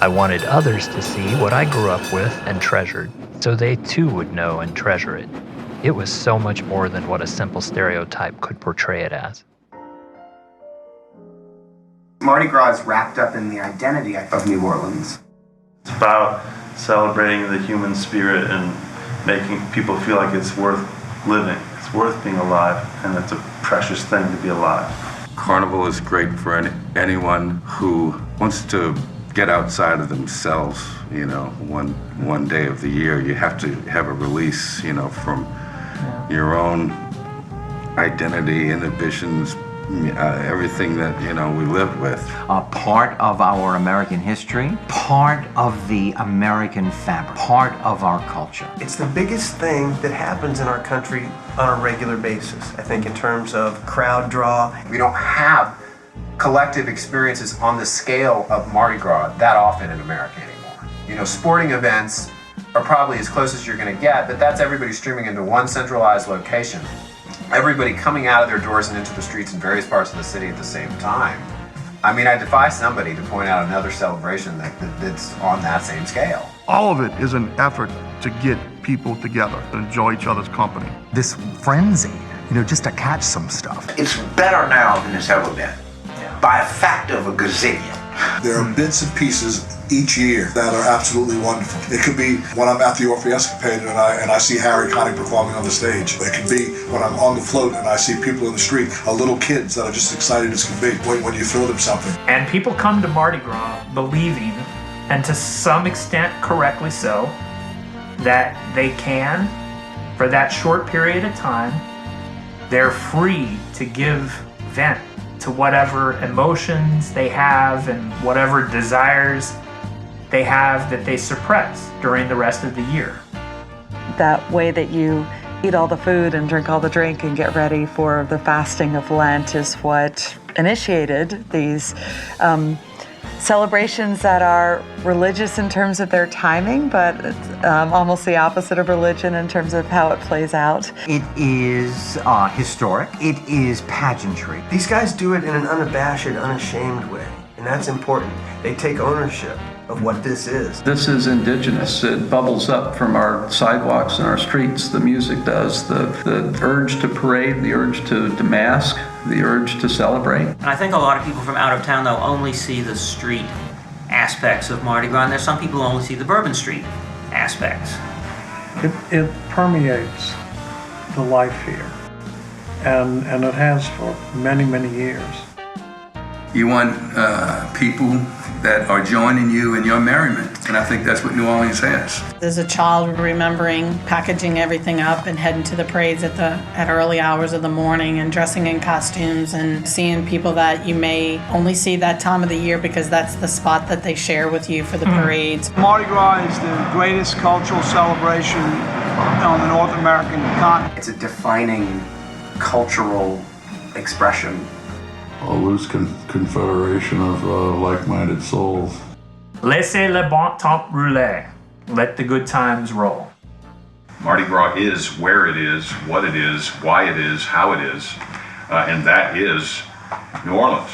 I wanted others to see what I grew up with and treasured, so they too would know and treasure it. It was so much more than what a simple stereotype could portray it as. Mardi Gras is wrapped up in the identity of New Orleans. It's about celebrating the human spirit and making people feel like it's worth living, it's worth being alive, and it's a precious thing to be alive. Carnival is great for anyone who wants to get outside of themselves, one day of the year. You have to have a release, from your own identity, inhibitions, everything that, we live with. Part of our American history, part of the American fabric, part of our culture. It's the biggest thing that happens in our country on a regular basis, I think, in terms of crowd draw. We don't have collective experiences on the scale of Mardi Gras that often in America anymore. Sporting events are probably as close as you're going to get, but that's everybody streaming into one centralized location. Everybody coming out of their doors and into the streets in various parts of the city at the same time. I defy somebody to point out another celebration that's on that same scale. All of it is an effort to get people together, to enjoy each other's company. This frenzy, just to catch some stuff. It's better now than it's ever been, by a factor of a gazillion. There are bits and pieces each year that are absolutely wonderful. It could be when I'm at the Orpheuscapade and I see Harry Connick performing on the stage. It could be when I'm on the float and I see people in the street, little kids that are just excited as can be when you throw them something. And people come to Mardi Gras believing, and to some extent correctly so, that they can, for that short period of time, they're free to give vent to whatever emotions they have and whatever desires they have that they suppress during the rest of the year. That way that you eat all the food and drink all the drink and get ready for the fasting of Lent is what initiated these celebrations that are religious in terms of their timing, but almost the opposite of religion in terms of how it plays out. It is historic. It is pageantry. These guys do it in an unabashed, unashamed way, and that's important. They take ownership of what this is. This is indigenous. It bubbles up from our sidewalks and our streets. The music does. The urge to parade, the urge to mask, the urge to celebrate. And I think a lot of people from out of town, they'll only see the street aspects of Mardi Gras, and there's some people who only see the Bourbon Street aspects. It permeates the life here, and it has for many, many years. You want people that are joining you in your merriment, and I think that's what New Orleans has. As a child, remembering packaging everything up and heading to the parades at early hours of the morning and dressing in costumes and seeing people that you may only see that time of the year because that's the spot that they share with you for the parades. Mardi Gras is the greatest cultural celebration on the North American continent. It's a defining cultural expression. A loose confederation of like-minded souls. Laissez le bon temps rouler. Let the good times roll. Mardi Gras is where it is, what it is, why it is, how it is, and that is New Orleans.